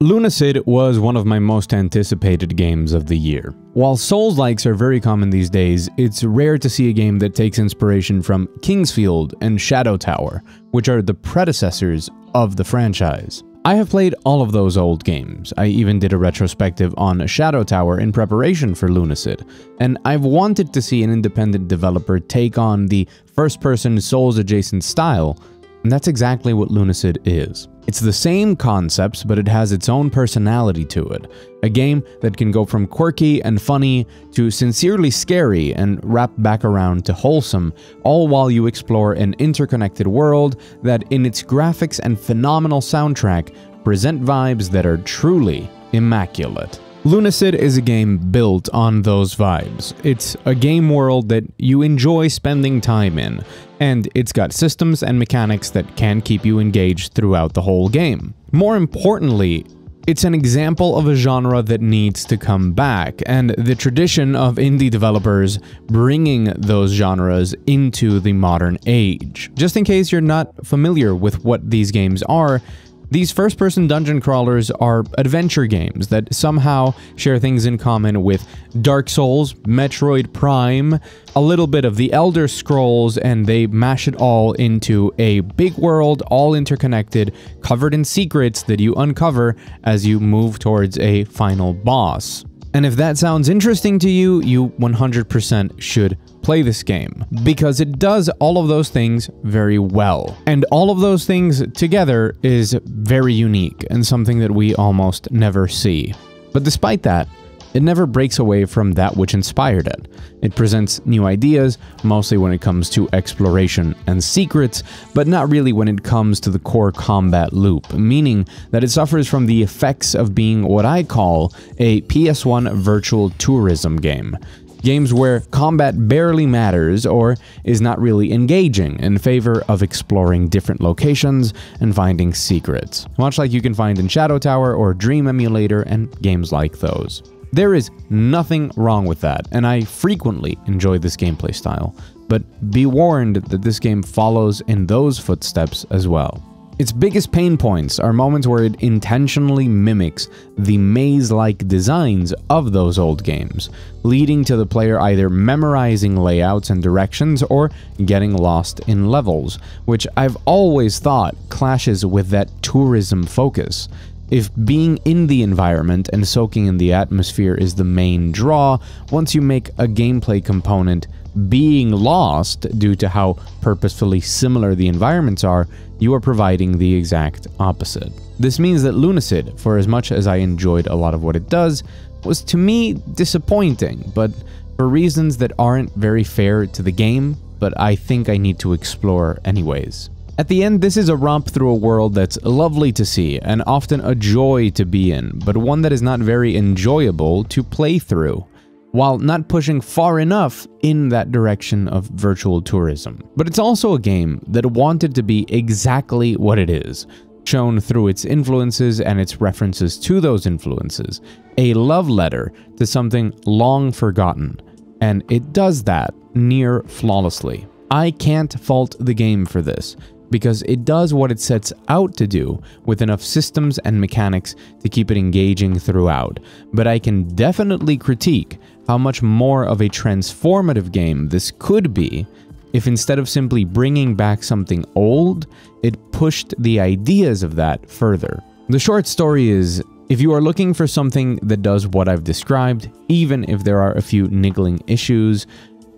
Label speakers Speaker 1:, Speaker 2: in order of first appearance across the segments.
Speaker 1: Lunacid was one of my most anticipated games of the year. While Souls-likes are very common these days, it's rare to see a game that takes inspiration from Kingsfield and Shadow Tower, which are the predecessors of the franchise. I have played all of those old games. I even did a retrospective on Shadow Tower in preparation for Lunacid, and I've wanted to see an independent developer take on the first-person Souls-adjacent style, and that's exactly what Lunacid is. It's the same concepts, but it has its own personality to it. A game that can go from quirky and funny to sincerely scary and wrap back around to wholesome, all while you explore an interconnected world that, in its graphics and phenomenal soundtrack, present vibes that are truly immaculate. Lunacid is a game built on those vibes. It's a game world that you enjoy spending time in, and it's got systems and mechanics that can keep you engaged throughout the whole game. More importantly, it's an example of a genre that needs to come back, and the tradition of indie developers bringing those genres into the modern age. Just in case you're not familiar with what these games are, these first-person dungeon crawlers are adventure games that somehow share things in common with Dark Souls, Metroid Prime, a little bit of the Elder Scrolls, and they mash it all into a big world, all interconnected, covered in secrets that you uncover as you move towards a final boss. And if that sounds interesting to you, you 100% should play this game, because it does all of those things very well. And all of those things together is very unique and something that we almost never see. But despite that, it never breaks away from that which inspired it. It presents new ideas, mostly when it comes to exploration and secrets, but not really when it comes to the core combat loop, meaning that it suffers from the effects of being what I call a PS1 virtual tourism game. Games where combat barely matters or is not really engaging, in favor of exploring different locations and finding secrets, much like you can find in Shadow Tower or Dream Emulator and games like those. There is nothing wrong with that, and I frequently enjoy this gameplay style, but be warned that this game follows in those footsteps as well. Its biggest pain points are moments where it intentionally mimics the maze-like designs of those old games, leading to the player either memorizing layouts and directions or getting lost in levels, which I've always thought clashes with that tourism focus. If being in the environment and soaking in the atmosphere is the main draw, once you make a gameplay component being lost due to how purposefully similar the environments are, you are providing the exact opposite. This means that Lunacid, for as much as I enjoyed a lot of what it does, was to me disappointing, but for reasons that aren't very fair to the game, but I think I need to explore anyways. At the end, this is a romp through a world that's lovely to see and often a joy to be in, but one that is not very enjoyable to play through, while not pushing far enough in that direction of virtual tourism. But it's also a game that wanted to be exactly what it is, shown through its influences and its references to those influences, a love letter to something long forgotten, and it does that near flawlessly. I can't fault the game for this, because it does what it sets out to do with enough systems and mechanics to keep it engaging throughout, but I can definitely critique how much more of a transformative game this could be if instead of simply bringing back something old, it pushed the ideas of that further. The short story is, if you are looking for something that does what I've described, even if there are a few niggling issues,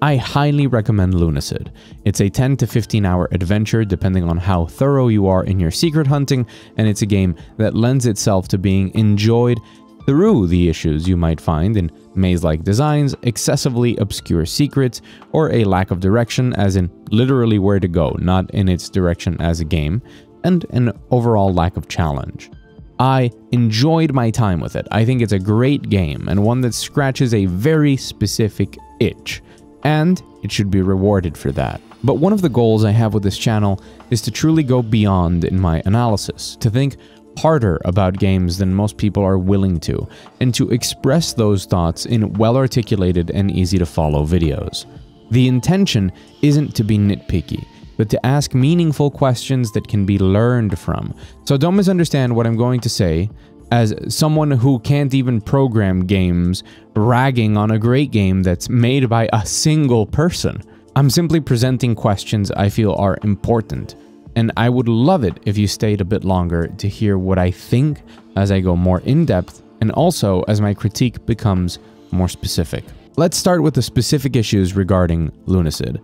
Speaker 1: I highly recommend Lunacid. It's a 10 to 15 hour adventure depending on how thorough you are in your secret hunting, and it's a game that lends itself to being enjoyed through the issues you might find in maze-like designs, excessively obscure secrets, or a lack of direction, as in literally where to go, not in its direction as a game, and an overall lack of challenge. I enjoyed my time with it. I think it's a great game, and one that scratches a very specific itch, and it should be rewarded for that. But one of the goals I have with this channel is to truly go beyond in my analysis, to think harder about games than most people are willing to, and to express those thoughts in well-articulated and easy-to-follow videos. The intention isn't to be nitpicky, but to ask meaningful questions that can be learned from. So don't misunderstand what I'm going to say as someone who can't even program games, ragging on a great game that's made by a single person. I'm simply presenting questions I feel are important, and I would love it if you stayed a bit longer to hear what I think as I go more in depth, and also as my critique becomes more specific. Let's start with the specific issues regarding Lunacid.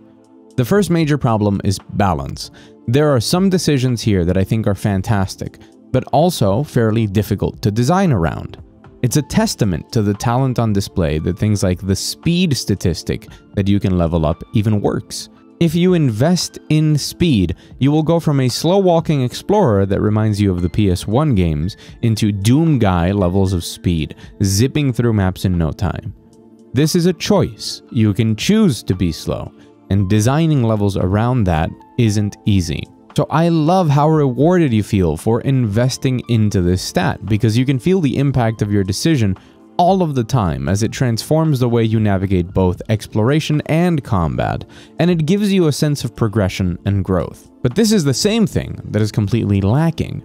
Speaker 1: The first major problem is balance. There are some decisions here that I think are fantastic, but also fairly difficult to design around. It's a testament to the talent on display that things like the speed statistic that you can level up even works. If you invest in speed, you will go from a slow-walking explorer that reminds you of the PS1 games into Doom Guy levels of speed, zipping through maps in no time. This is a choice. You can choose to be slow, and designing levels around that isn't easy. So I love how rewarded you feel for investing into this stat, because you can feel the impact of your decision all of the time as it transforms the way you navigate both exploration and combat, and it gives you a sense of progression and growth. But this is the same thing that is completely lacking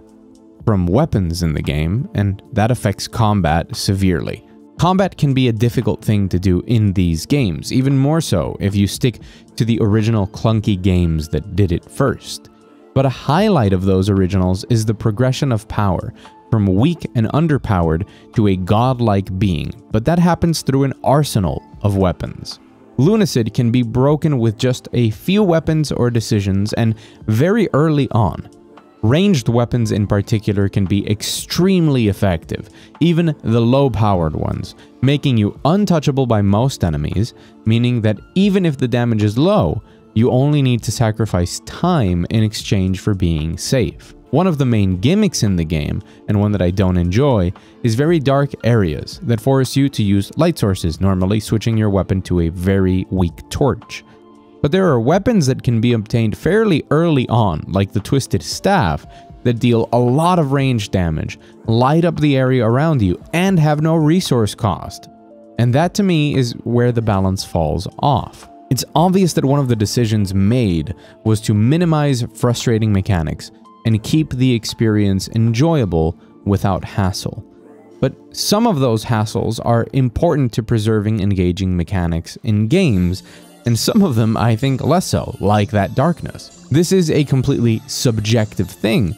Speaker 1: from weapons in the game, and that affects combat severely. Combat can be a difficult thing to do in these games, even more so if you stick to the original clunky games that did it first. But a highlight of those originals is the progression of power, from weak and underpowered to a godlike being, but that happens through an arsenal of weapons. Lunacid can be broken with just a few weapons or decisions, and very early on. Ranged weapons in particular can be extremely effective, even the low-powered ones, making you untouchable by most enemies, meaning that even if the damage is low, you only need to sacrifice time in exchange for being safe. One of the main gimmicks in the game, and one that I don't enjoy, is very dark areas that force you to use light sources, normally switching your weapon to a very weak torch. But there are weapons that can be obtained fairly early on, like the Twisted Staff, that deal a lot of range damage, light up the area around you, and have no resource cost. And that to me is where the balance falls off. It's obvious that one of the decisions made was to minimize frustrating mechanics and keep the experience enjoyable without hassle. But some of those hassles are important to preserving engaging mechanics in games, and some of them I think less so, like that darkness. This is a completely subjective thing,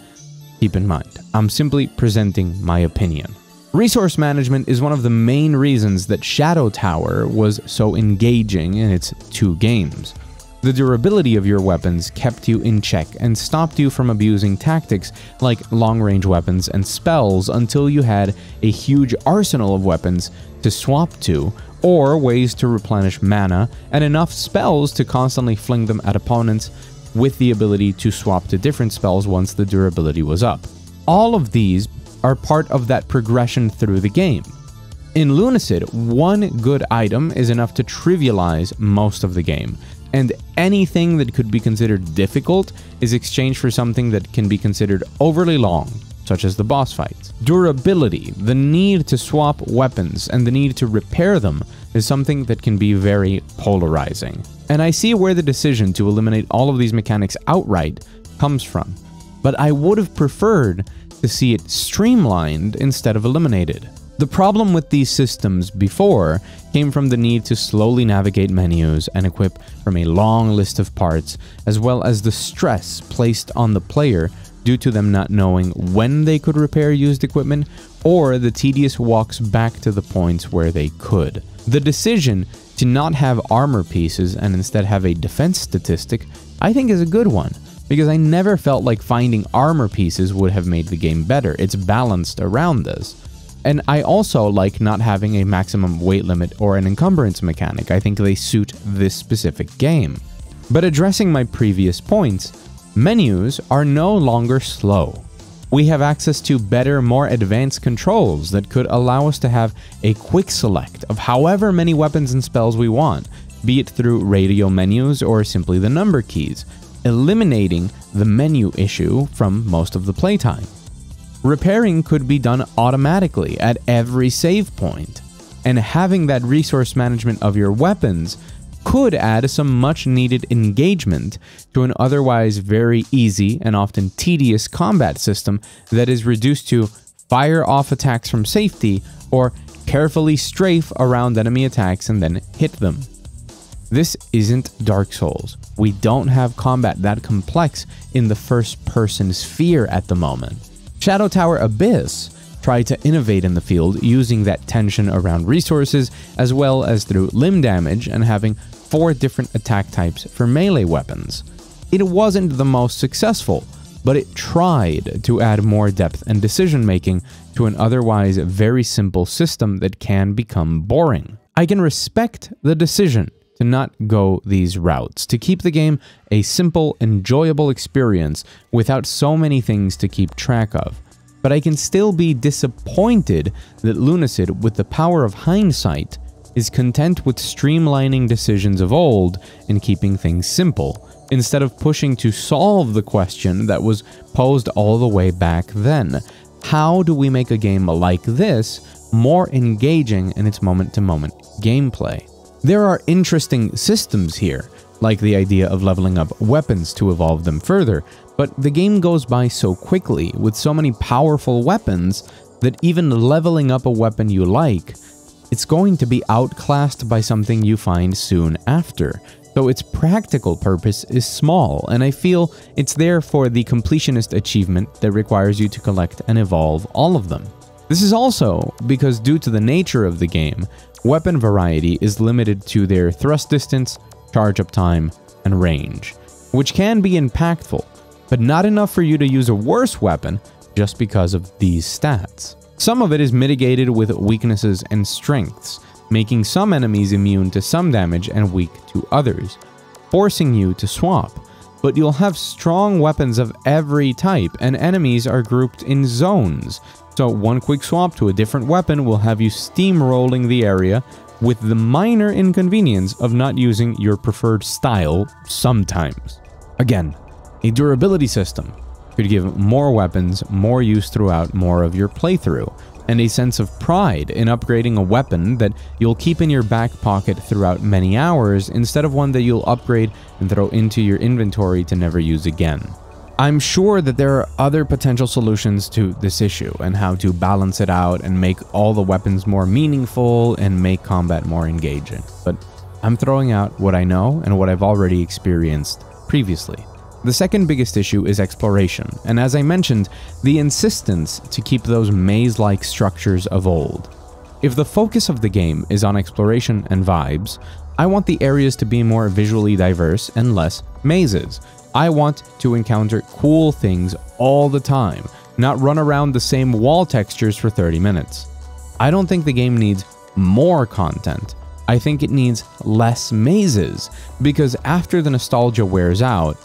Speaker 1: keep in mind. I'm simply presenting my opinion. Resource management is one of the main reasons that Shadow Tower was so engaging in its 2 games. The durability of your weapons kept you in check and stopped you from abusing tactics like long-range weapons and spells until you had a huge arsenal of weapons to swap to, or ways to replenish mana, and enough spells to constantly fling them at opponents with the ability to swap to different spells once the durability was up. All of these are part of that progression through the game. In Lunacid, one good item is enough to trivialize most of the game, and anything that could be considered difficult is exchanged for something that can be considered overly long, such as the boss fights. Durability, the need to swap weapons and the need to repair them, is something that can be very polarizing. And I see where the decision to eliminate all of these mechanics outright comes from, but I would have preferred to see it streamlined instead of eliminated. The problem with these systems before came from the need to slowly navigate menus and equip from a long list of parts, as well as the stress placed on the player due to them not knowing when they could repair used equipment, or the tedious walks back to the points where they could. The decision to not have armor pieces and instead have a defense statistic, I think is a good one, because I never felt like finding armor pieces would have made the game better. It's balanced around this. And I also like not having a maximum weight limit or an encumbrance mechanic. I think they suit this specific game. But addressing my previous points, menus are no longer slow. We have access to better, more advanced controls that could allow us to have a quick select of however many weapons and spells we want, be it through radio menus or simply the number keys, eliminating the menu issue from most of the playtime. Repairing could be done automatically at every save point, and having that resource management of your weapons could add some much needed engagement to an otherwise very easy and often tedious combat system that is reduced to fire off attacks from safety, or carefully strafe around enemy attacks and then hit them. This isn't Dark Souls. We don't have combat that complex in the first-person sphere at the moment. Shadow Tower Abyss tried to innovate in the field using that tension around resources as well as through limb damage and having 4 different attack types for melee weapons. It wasn't the most successful, but it tried to add more depth and decision-making to an otherwise very simple system that can become boring. I can respect the decision to not go these routes, to keep the game a simple, enjoyable experience without so many things to keep track of. But I can still be disappointed that Lunacid, with the power of hindsight, is content with streamlining decisions of old and keeping things simple, instead of pushing to solve the question that was posed all the way back then. How do we make a game like this more engaging in its moment-to-moment gameplay? There are interesting systems here, like the idea of leveling up weapons to evolve them further, but the game goes by so quickly with so many powerful weapons that even leveling up a weapon you like, it's going to be outclassed by something you find soon after. So its practical purpose is small, and I feel it's there for the completionist achievement that requires you to collect and evolve all of them. This is also because due to the nature of the game, weapon variety is limited to their thrust distance, charge up time, and range, which can be impactful, but not enough for you to use a worse weapon just because of these stats. Some of it is mitigated with weaknesses and strengths, making some enemies immune to some damage and weak to others, forcing you to swap. But you'll have strong weapons of every type, and enemies are grouped in zones, so one quick swap to a different weapon will have you steamrolling the area with the minor inconvenience of not using your preferred style sometimes. Again, a durability system could give more weapons more use throughout more of your playthrough, and a sense of pride in upgrading a weapon that you'll keep in your back pocket throughout many hours instead of one that you'll upgrade and throw into your inventory to never use again. I'm sure that there are other potential solutions to this issue and how to balance it out and make all the weapons more meaningful and make combat more engaging, but I'm throwing out what I know and what I've already experienced previously. The second biggest issue is exploration, and as I mentioned, the insistence to keep those maze-like structures of old. If the focus of the game is on exploration and vibes, I want the areas to be more visually diverse and less mazes. I want to encounter cool things all the time, not run around the same wall textures for 30 minutes. I don't think the game needs more content. I think it needs less mazes, because after the nostalgia wears out,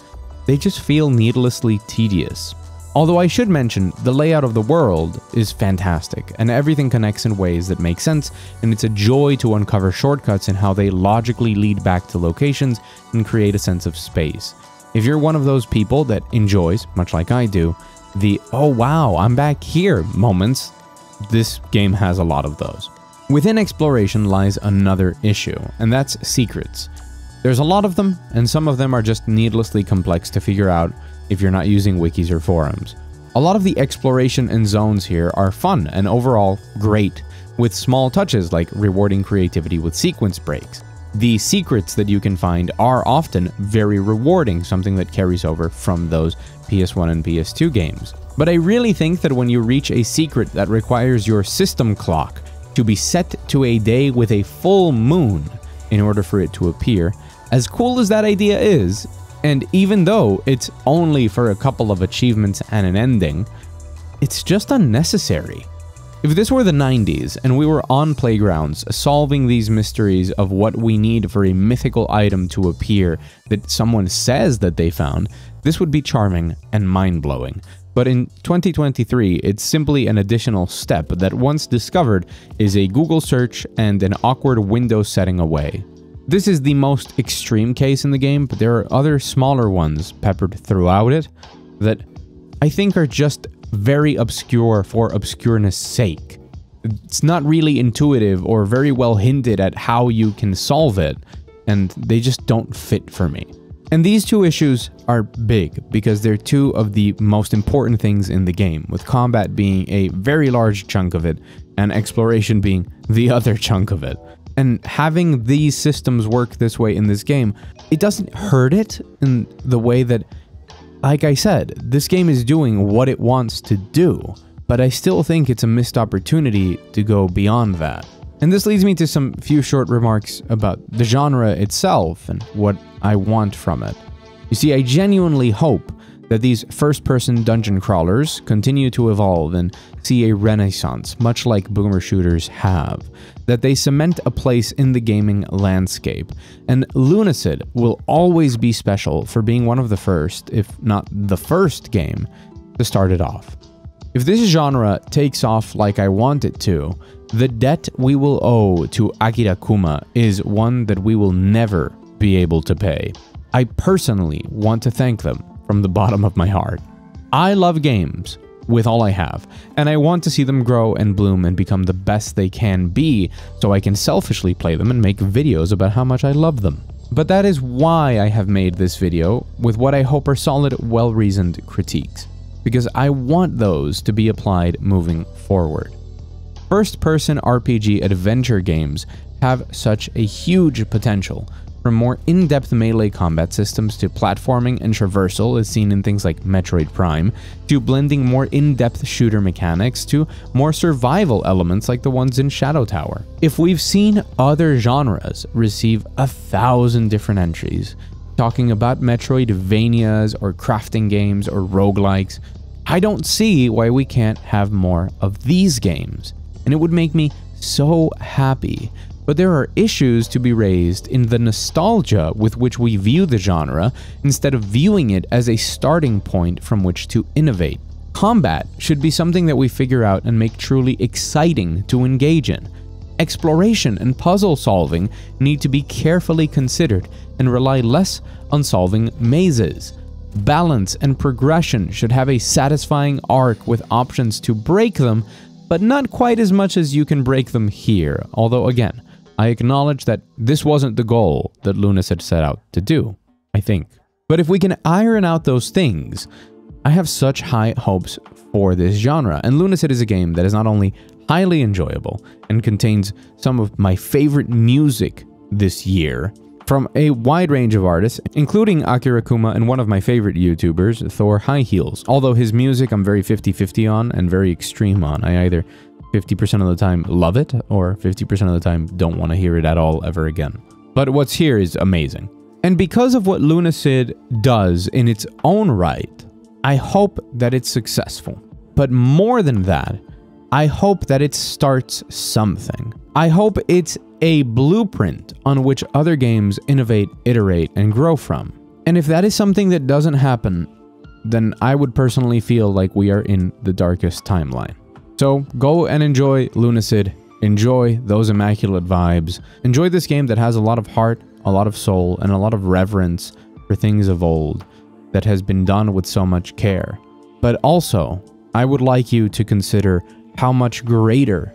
Speaker 1: they just feel needlessly tedious. Although I should mention, the layout of the world is fantastic, and everything connects in ways that make sense, and it's a joy to uncover shortcuts and how they logically lead back to locations and create a sense of space. If you're one of those people that enjoys, much like I do, the "oh wow, I'm back here" moments, this game has a lot of those. Within exploration lies another issue, and that's secrets. There's a lot of them, and some of them are just needlessly complex to figure out if you're not using wikis or forums. A lot of the exploration and zones here are fun and overall great, with small touches like rewarding creativity with sequence breaks. The secrets that you can find are often very rewarding, something that carries over from those PS1 and PS2 games. But I really think that when you reach a secret that requires your system clock to be set to a day with a full moon in order for it to appear, as cool as that idea is, and even though it's only for a couple of achievements and an ending, it's just unnecessary. If this were the 90s and we were on playgrounds solving these mysteries of what we need for a mythical item to appear that someone says that they found, this would be charming and mind-blowing. But in 2023, it's simply an additional step that, once discovered, is a Google search and an awkward Windows setting away. This is the most extreme case in the game, but there are other smaller ones peppered throughout it that I think are just very obscure for obscureness sake. It's not really intuitive or very well hinted at how you can solve it, and they just don't fit for me. And these two issues are big because they're two of the most important things in the game, with combat being a very large chunk of it and exploration being the other chunk of it. And having these systems work this way in this game, it doesn't hurt it in the way that, like I said, this game is doing what it wants to do, but I still think it's a missed opportunity to go beyond that. And this leads me to some few short remarks about the genre itself and what I want from it. You see, I genuinely hope that these first-person dungeon crawlers continue to evolve and see a renaissance, much like boomer shooters have, that they cement a place in the gaming landscape, and Lunacid will always be special for being one of the first, if not the first game, to start it off. If this genre takes off like I want it to, the debt we will owe to Akira Kuma is one that we will never be able to pay. I personally want to thank them from the bottom of my heart. I love games with all I have, and I want to see them grow and bloom and become the best they can be so I can selfishly play them and make videos about how much I love them. But that is why I have made this video with what I hope are solid, well-reasoned critiques, because I want those to be applied moving forward. First-person RPG adventure games have such a huge potential, from more in-depth melee combat systems to platforming and traversal as seen in things like Metroid Prime, to blending more in-depth shooter mechanics to more survival elements like the ones in Shadow Tower. If we've seen other genres receive 1,000 different entries, talking about Metroidvanias or crafting games or roguelikes, I don't see why we can't have more of these games, and it would make me so happy. But there are issues to be raised in the nostalgia with which we view the genre, instead of viewing it as a starting point from which to innovate. Combat should be something that we figure out and make truly exciting to engage in. Exploration and puzzle solving need to be carefully considered and rely less on solving mazes. Balance and progression should have a satisfying arc with options to break them, but not quite as much as you can break them here, although again, I acknowledge that this wasn't the goal that Lunacid set out to do, I think. But if we can iron out those things, I have such high hopes for this genre, and Lunacid is a game that is not only highly enjoyable and contains some of my favorite music this year from a wide range of artists, including Akira Kuma and one of my favorite YouTubers, Thor High Heels. Although his music I'm very 50-50 on and very extreme on. I either 50% of the time love it, or 50% of the time don't want to hear it at all ever again. But what's here is amazing. And because of what Lunacid does in its own right, I hope that it's successful. But more than that, I hope that it starts something. I hope it's a blueprint on which other games innovate, iterate, and grow from. And if that is something that doesn't happen, then I would personally feel like we are in the darkest timeline. So go and enjoy Lunacid, enjoy those Immaculate vibes, enjoy this game that has a lot of heart, a lot of soul, and a lot of reverence for things of old that has been done with so much care. But also, I would like you to consider how much greater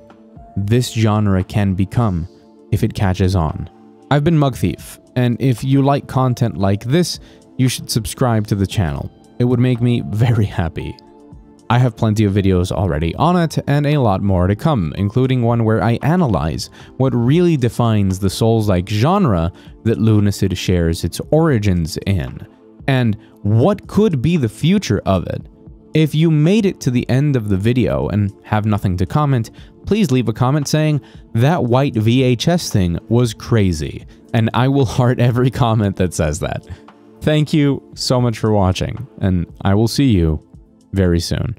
Speaker 1: this genre can become if it catches on. I've been Mugthief, and if you like content like this, you should subscribe to the channel. It would make me very happy. I have plenty of videos already on it, and a lot more to come, including one where I analyze what really defines the Souls-like genre that Lunacid shares its origins in, and what could be the future of it. If you made it to the end of the video and have nothing to comment, please leave a comment saying, "That white VHS thing was crazy," and I will heart every comment that says that. Thank you so much for watching, and I will see you very soon.